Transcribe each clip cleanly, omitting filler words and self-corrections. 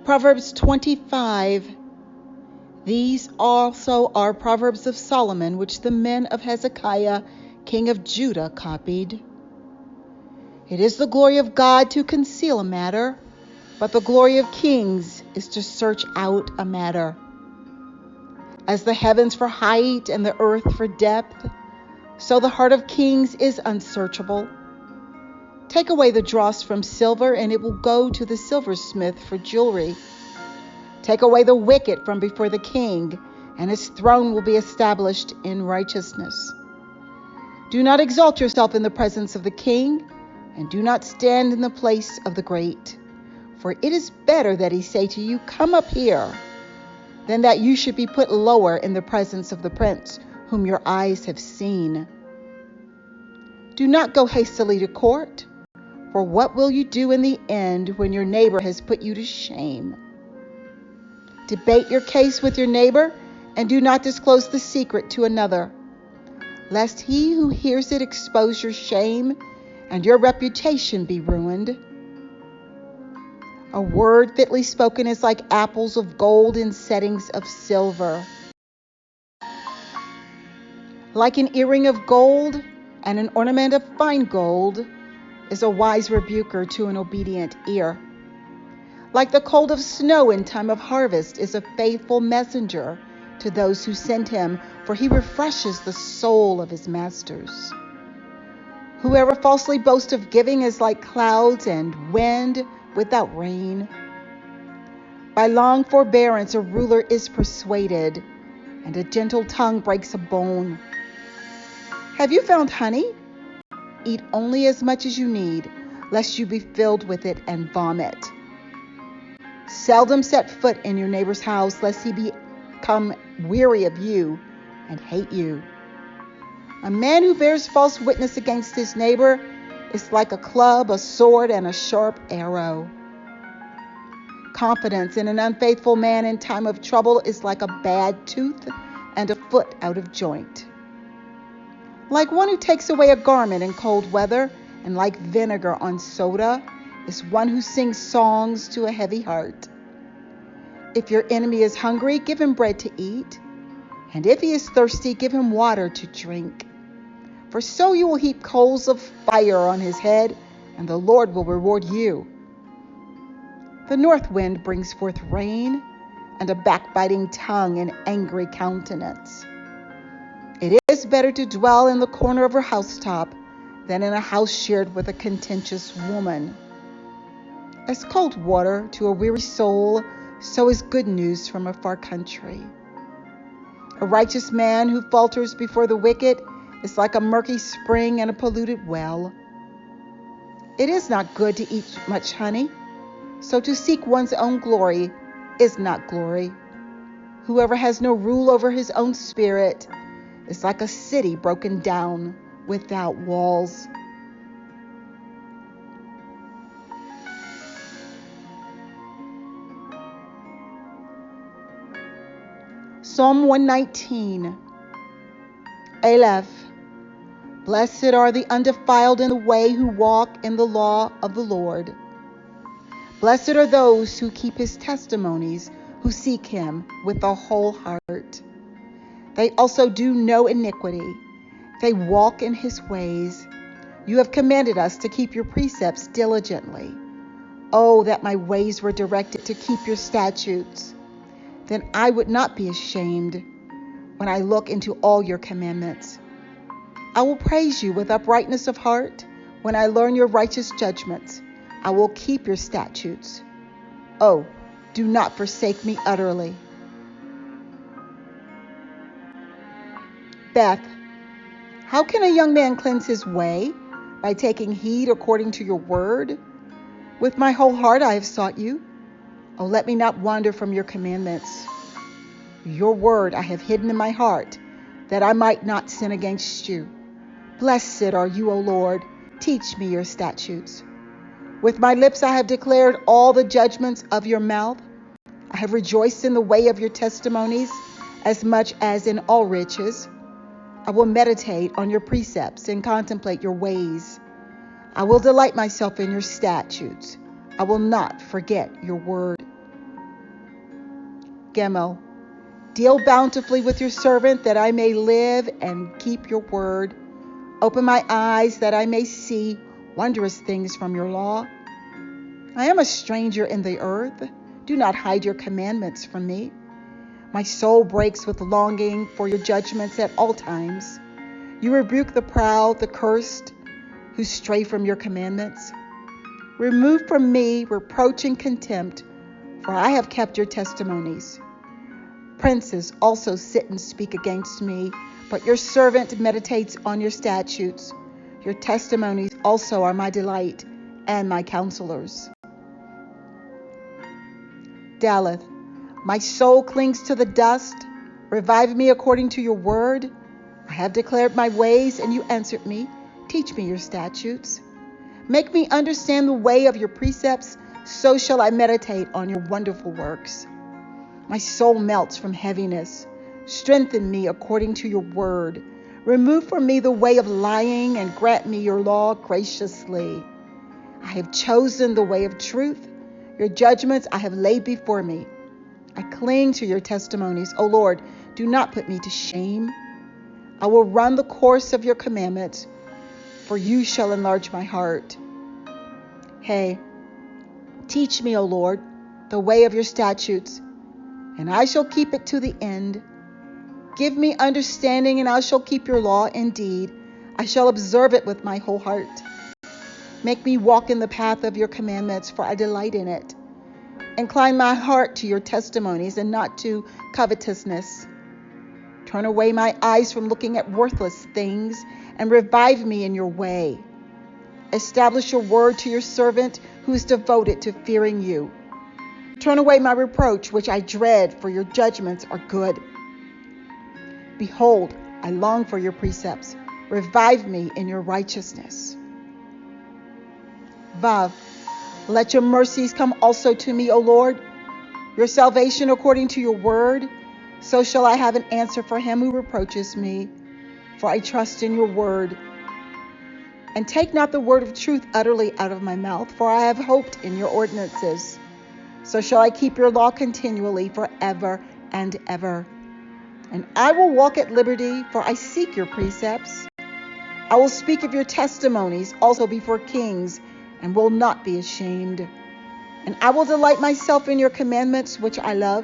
Proverbs 25. These also are Proverbs of Solomon, which the men of Hezekiah, king of Judah, copied. It is the glory of God to conceal a matter, but the glory of kings is to search out a matter. As the heavens for height and the earth for depth, so the heart of kings is unsearchable. Take away the dross from silver, and it will go to the silversmith for jewelry. Take away the wicked from before the king, and his throne will be established in righteousness. Do not exalt yourself in the presence of the king, and do not stand in the place of the great. For it is better that he say to you, "Come up here," than that you should be put lower in the presence of the prince, whom your eyes have seen. Do not go hastily to court, for what will you do in the end when your neighbor has put you to shame? Debate your case with your neighbor, and do not disclose the secret to another, lest he who hears it expose your shame and your reputation be ruined. A word fitly spoken is like apples of gold in settings of silver. Like an earring of gold and an ornament of fine gold is a wise rebuker to an obedient ear. Like the cold of snow in time of harvest is a faithful messenger to those who send him, for he refreshes the soul of his masters. Whoever falsely boasts of giving is like clouds and wind without rain. By long forbearance a ruler is persuaded, and a gentle tongue breaks a bone. Have you found honey? Eat only as much as you need, lest you be filled with it and vomit. Seldom set foot in your neighbor's house, lest he become weary of you and hate you. A man who bears false witness against his neighbor is like a club, a sword, and a sharp arrow. Confidence in an unfaithful man in time of trouble is like a bad tooth and a foot out of joint. Like one who takes away a garment in cold weather, and like vinegar on soda, is one who sings songs to a heavy heart. If your enemy is hungry, give him bread to eat, and if he is thirsty, give him water to drink. For so you will heap coals of fire on his head, and the Lord will reward you. The north wind brings forth rain, and a backbiting tongue and angry countenance. It is better to dwell in the corner of her housetop than in a house shared with a contentious woman. As cold water to a weary soul, so is good news from a far country. A righteous man who falters before the wicked is like a murky spring and a polluted well. It is not good to eat much honey, so to seek one's own glory is not glory. Whoever has no rule over his own spirit is like a city broken down without walls. Psalm 119. Aleph. Blessed are the undefiled in the way who walk in the law of the Lord. Blessed are those who keep his testimonies, who seek him with the whole heart. They also do no iniquity. They walk in his ways. You have commanded us to keep your precepts diligently. Oh, that my ways were directed to keep your statutes. Then I would not be ashamed when I look into all your commandments. I will praise you with uprightness of heart when I learn your righteous judgments. I will keep your statutes. Oh, do not forsake me utterly. Beth. How can a young man cleanse his way? By taking heed according to your word. With my whole heart I have sought you. Oh, let me not wander from your commandments. Your word I have hidden in my heart, that I might not sin against you. Blessed are you, O Lord. Teach me your statutes. With my lips I have declared all the judgments of your mouth. I have rejoiced in the way of your testimonies as much as in all riches. I will meditate on your precepts and contemplate your ways. I will delight myself in your statutes. I will not forget your word. Gimel. Deal bountifully with your servant that I may live and keep your word. Open my eyes that I may see wondrous things from your law. I am a stranger in the earth. Do not hide your commandments from me. My soul breaks with longing for your judgments at all times. You rebuke the proud, the cursed, who stray from your commandments. Remove from me reproach and contempt, for I have kept your testimonies. Princes also sit and speak against me, but your servant meditates on your statutes. Your testimonies also are my delight and my counselors. Daleth. My soul clings to the dust. Revive me according to your word. I have declared my ways, and you answered me. Teach me your statutes. Make me understand the way of your precepts, so shall I meditate on your wonderful works. My soul melts from heaviness. Strengthen me according to your word. Remove from me the way of lying, and grant me your law graciously. I have chosen the way of truth. Your judgments I have laid before me. I cling to your testimonies. O Lord, do not put me to shame. I will run the course of your commandments, for you shall enlarge my heart. Hey, teach me, O Lord, the way of your statutes, and I shall keep it to the end. Give me understanding, and I shall keep your law indeed. I shall observe it with my whole heart. Make me walk in the path of your commandments, for I delight in it. Incline my heart to your testimonies and not to covetousness. Turn away my eyes from looking at worthless things and revive me in your way. Establish your word to your servant who is devoted to fearing you. Turn away my reproach, which I dread, for your judgments are good. Behold, I long for your precepts. Revive me in your righteousness. Vav. Let your mercies come also to me, O Lord, your salvation according to your word. So shall I have an answer for him who reproaches me, for I trust in your word. And take not the word of truth utterly out of my mouth, for I have hoped in your ordinances. So shall I keep your law continually forever and ever. And I will walk at liberty, for I seek your precepts. I will speak of your testimonies also before kings, and will not be ashamed. And I will delight myself in your commandments, which I love.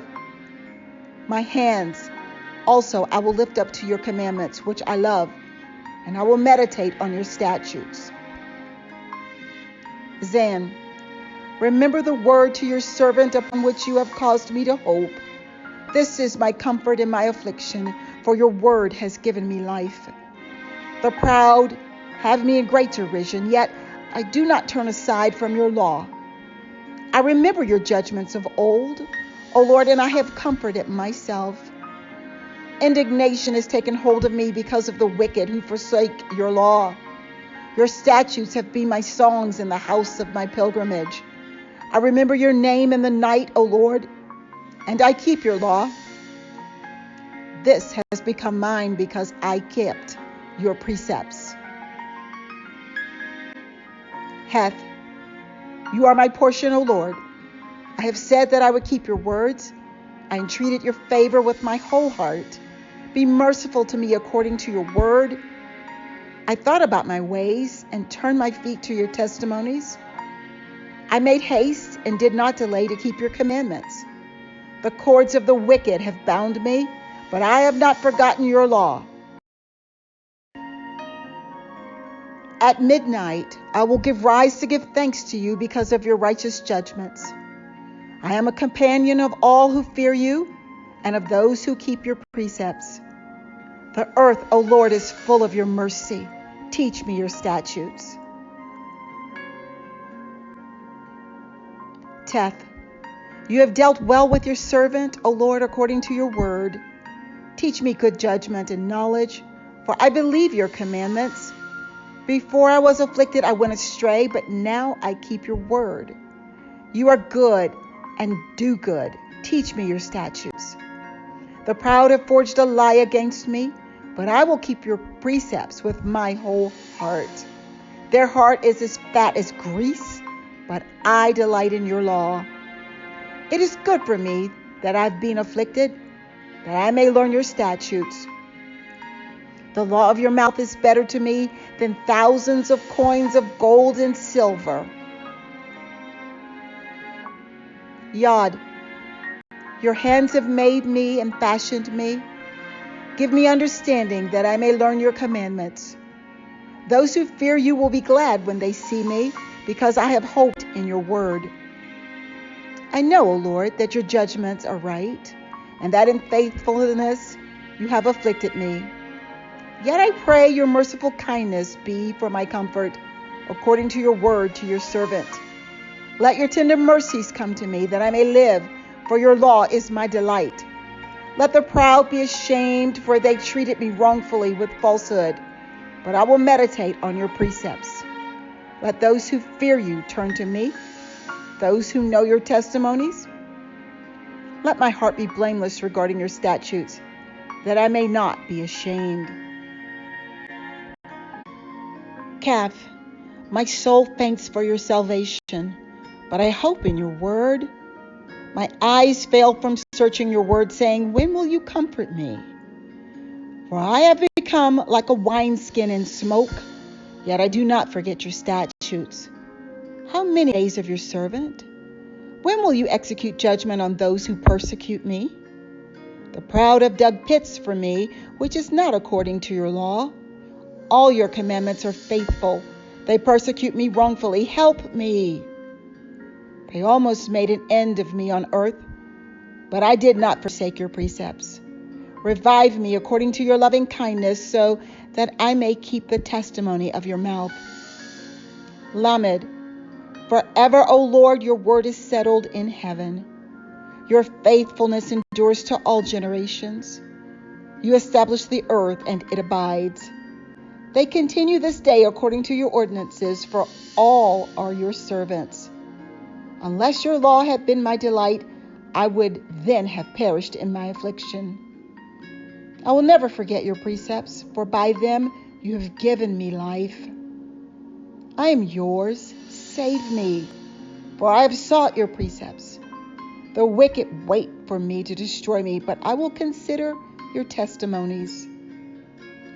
My hands also I will lift up to your commandments, which I love, and I will meditate on your statutes. Zan. Remember the word to your servant upon which you have caused me to hope. This is my comfort in my affliction, for your word has given me life. The proud have me in great derision, yet I do not turn aside from your law. I remember your judgments of old, O Lord, and I have comforted myself. Indignation has taken hold of me because of the wicked who forsake your law. Your statutes have been my songs in the house of my pilgrimage. I remember your name in the night, O Lord, and I keep your law. This has become mine because I kept your precepts. Heth. You are my portion, O Lord. I have said that I would keep your words. I entreated your favor with my whole heart. Be merciful to me according to your word. I thought about my ways and turned my feet to your testimonies. I made haste and did not delay to keep your commandments. The cords of the wicked have bound me, but I have not forgotten your law. At midnight, I will give rise to give thanks to you because of your righteous judgments. I am a companion of all who fear you and of those who keep your precepts. The earth, O Lord, is full of your mercy. Teach me your statutes. Teth. You have dealt well with your servant, O Lord, according to your word. Teach me good judgment and knowledge, for I believe your commandments. Before I was afflicted, I went astray, but now I keep your word. You are good and do good. Teach me your statutes. The proud have forged a lie against me, but I will keep your precepts with my whole heart. Their heart is as fat as grease, but I delight in your law. It is good for me that I've been afflicted, that I may learn your statutes. The law of your mouth is better to me than thousands of coins of gold and silver. Yod, your hands have made me and fashioned me. Give me understanding that I may learn your commandments. Those who fear you will be glad when they see me, because I have hoped in your word. I know, O Lord, that your judgments are right, and that in faithfulness you have afflicted me. Yet I pray your merciful kindness be for my comfort, according to your word to your servant. Let your tender mercies come to me, that I may live, for your law is my delight. Let the proud be ashamed, for they treated me wrongfully with falsehood. But I will meditate on your precepts. Let those who fear you turn to me, those who know your testimonies. Let my heart be blameless regarding your statutes, that I may not be ashamed. Kaf, my soul faints for your salvation, but I hope in your word. My eyes fail from searching your word, saying, when will you comfort me? For I have become like a wineskin in smoke, yet I do not forget your statutes. How many days of your servant? When will you execute judgment on those who persecute me? The proud have dug pits for me, which is not according to your law. All your commandments are faithful. They persecute me wrongfully. Help me. They almost made an end of me on earth, but I did not forsake your precepts. Revive me according to your loving kindness, so that I may keep the testimony of your mouth. Lamed, forever, O Lord, your word is settled in heaven. Your faithfulness endures to all generations. You establish the earth, and it abides. They continue this day according to your ordinances, for all are your servants. Unless your law had been my delight, I would then have perished in my affliction. I will never forget your precepts, for by them you have given me life. I am yours. Save me, for I have sought your precepts. The wicked wait for me to destroy me, but I will consider your testimonies.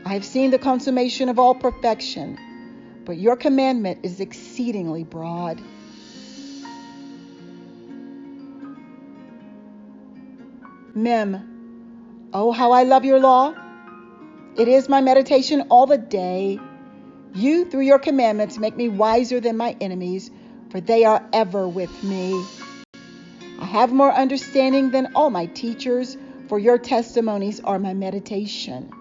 I have seen the consummation of all perfection, but your commandment is exceedingly broad. Mem, oh, how I love your law. It is my meditation all the day. You, through your commandments, make me wiser than my enemies, for they are ever with me. I have more understanding than all my teachers, for your testimonies are my meditation.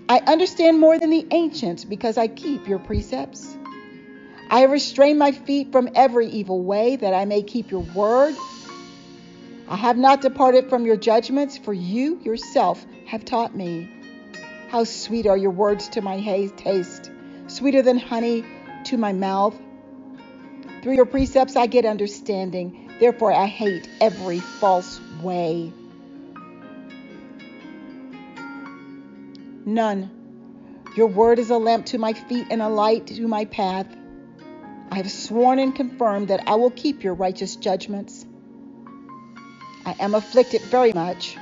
I understand more than the ancients, because I keep your precepts. I have restrained my feet from every evil way, that I may keep your word. I have not departed from your judgments, for you yourself have taught me. How sweet are your words to my taste, sweeter than honey to my mouth. Through your precepts I get understanding, therefore I hate every false way. None. Your word is a lamp to my feet and a light to my path. I have sworn and confirmed that I will keep your righteous judgments. I am afflicted very much.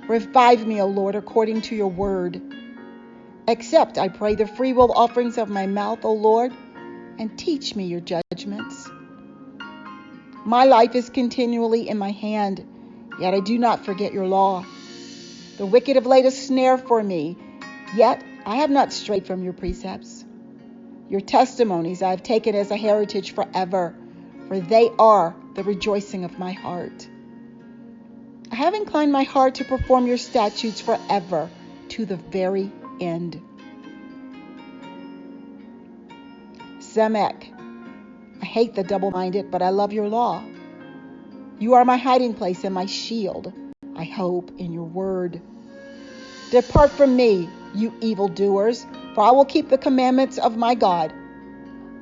Revive me, O Lord, according to your word. Accept, I pray, the freewill offerings of my mouth, O Lord, and teach me your judgments. My life is continually in my hand, yet I do not forget your law. The wicked have laid a snare for me, yet I have not strayed from your precepts. Your testimonies I have taken as a heritage forever, for they are the rejoicing of my heart. I have inclined my heart to perform your statutes forever, to the very end. Zemek, I hate the double-minded, but I love your law. You are my hiding place and my shield. I hope in your word. Depart from me, you evildoers, for I will keep the commandments of my God.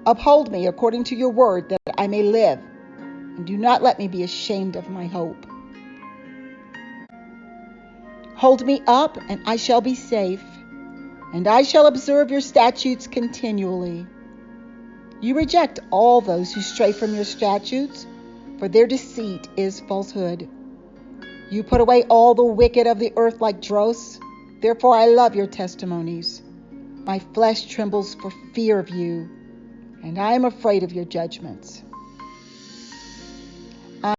Uphold me according to your word, that I may live, and do not let me be ashamed of my hope. Hold me up, and I shall be safe, and I shall observe your statutes continually. You reject all those who stray from your statutes, for their deceit is falsehood. You put away all the wicked of the earth like dross. Therefore I love your testimonies. My flesh trembles for fear of you, and I am afraid of your judgments.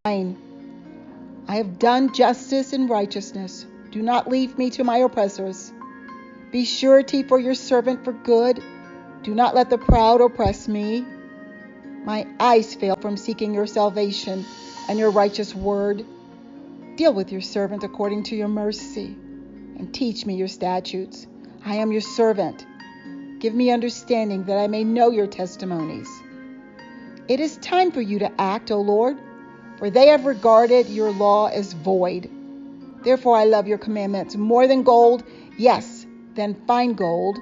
I have done justice and righteousness. Do not leave me to my oppressors. Be surety for your servant for good. Do not let the proud oppress me. My eyes fail from seeking your salvation and your righteous word. Deal with your servant according to your mercy, and teach me your statutes. I am your servant. Give me understanding that I may know your testimonies. It is time for you to act, O Lord, for they have regarded your law as void. Therefore I love your commandments more than gold, yes, than fine gold.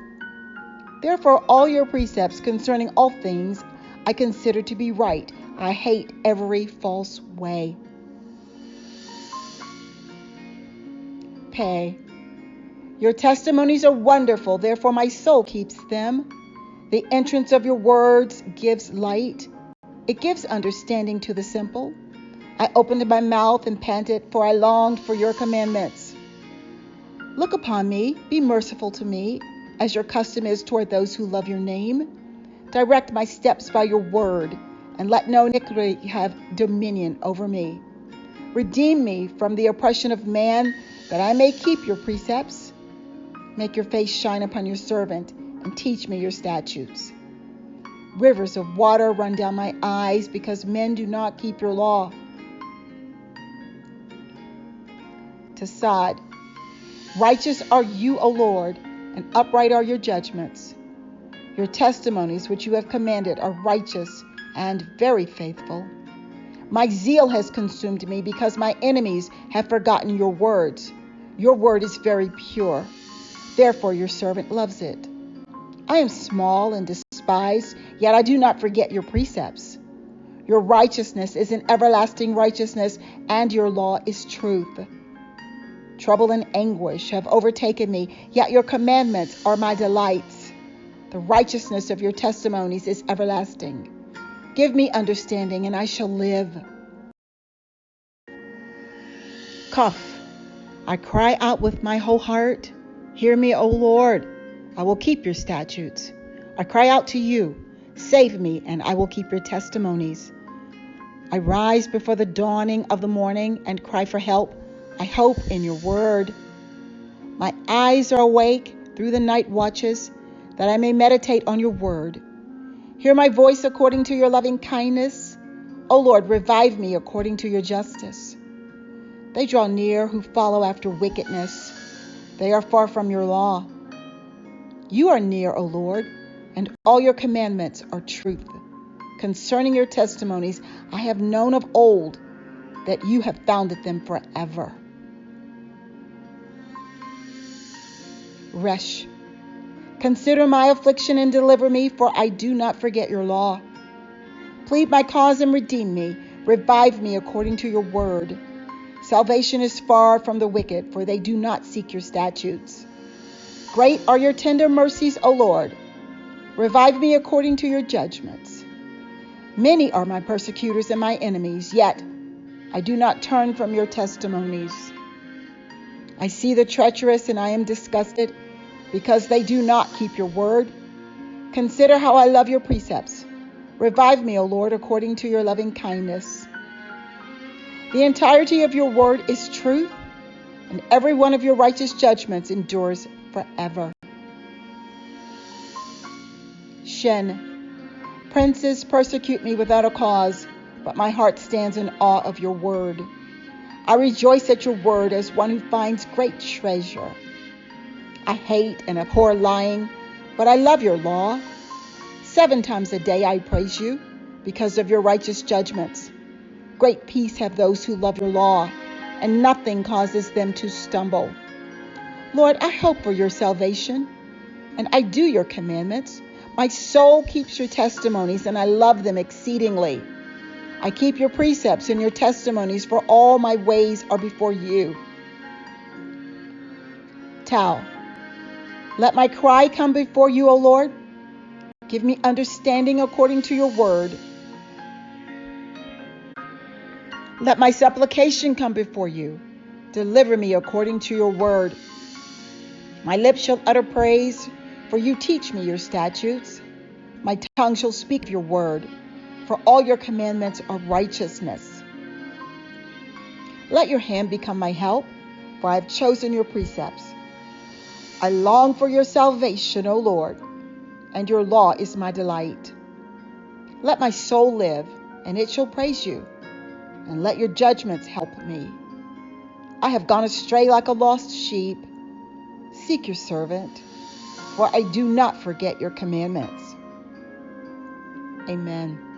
Therefore all your precepts concerning all things I consider to be right. I hate every false way. Pay. Your testimonies are wonderful, therefore my soul keeps them. The entrance of your words gives light. It gives understanding to the simple. I opened my mouth and panted, for I longed for your commandments. Look upon me, be merciful to me, as your custom is toward those who love your name. Direct my steps by your word, and let no iniquity have dominion over me. Redeem me from the oppression of man, that I may keep your precepts. Make your face shine upon your servant, and teach me your statutes. Rivers of water run down my eyes, because men do not keep your law. Tasad. Righteous are you, O Lord, and upright are your judgments. Your testimonies which you have commanded are righteous and very faithful. My zeal has consumed me because my enemies have forgotten your words. Your word is very pure. Therefore your servant loves it. I am small and despised, yet I do not forget your precepts. Your righteousness is an everlasting righteousness, and your law is truth. Trouble and anguish have overtaken me, yet your commandments are my delights. The righteousness of your testimonies is everlasting. Give me understanding, and I shall live. Cough. I cry out with my whole heart. Hear me, O Lord. I will keep your statutes. I cry out to you. Save me, and I will keep your testimonies. I rise before the dawning of the morning and cry for help. I hope in your word. My eyes are awake through the night watches, that I may meditate on your word. Hear my voice according to your loving kindness. O Lord, revive me according to your justice. They draw near who follow after wickedness. They are far from your law. You are near, O Lord, and all your commandments are truth. Concerning your testimonies, I have known of old that you have founded them forever. Resh. Consider my affliction and deliver me, for I do not forget your law. Plead my cause and redeem me. Revive me according to your word. Salvation is far from the wicked, for they do not seek your statutes. Great are your tender mercies, O Lord. Revive me according to your judgments. Many are my persecutors and my enemies, yet I do not turn from your testimonies. I see the treacherous, and I am disgusted, because they do not keep your word. Consider how I love your precepts. Revive me, O Lord, according to your loving kindness. The entirety of your word is truth, and every one of your righteous judgments endures forever. Shen. Princes persecute me without a cause, but my heart stands in awe of your word. I rejoice at your word as one who finds great treasure. I hate and abhor lying, but I love your law. 7 times a day I praise you because of your righteous judgments. Great peace have those who love your law, and nothing causes them to stumble. Lord, I hope for your salvation, and I do your commandments. My soul keeps your testimonies, and I love them exceedingly. I keep your precepts and your testimonies, for all my ways are before you. Tau. Let my cry come before you, O Lord. Give me understanding according to your word. Let my supplication come before you. Deliver me according to your word. My lips shall utter praise, for you teach me your statutes. My tongue shall speak of your word, for all your commandments are righteousness. Let your hand become my help, for I have chosen your precepts. I long for your salvation, O Lord, and your law is my delight. Let my soul live, and it shall praise you, and let your judgments help me. I have gone astray like a lost sheep. Seek your servant, for I do not forget your commandments. Amen.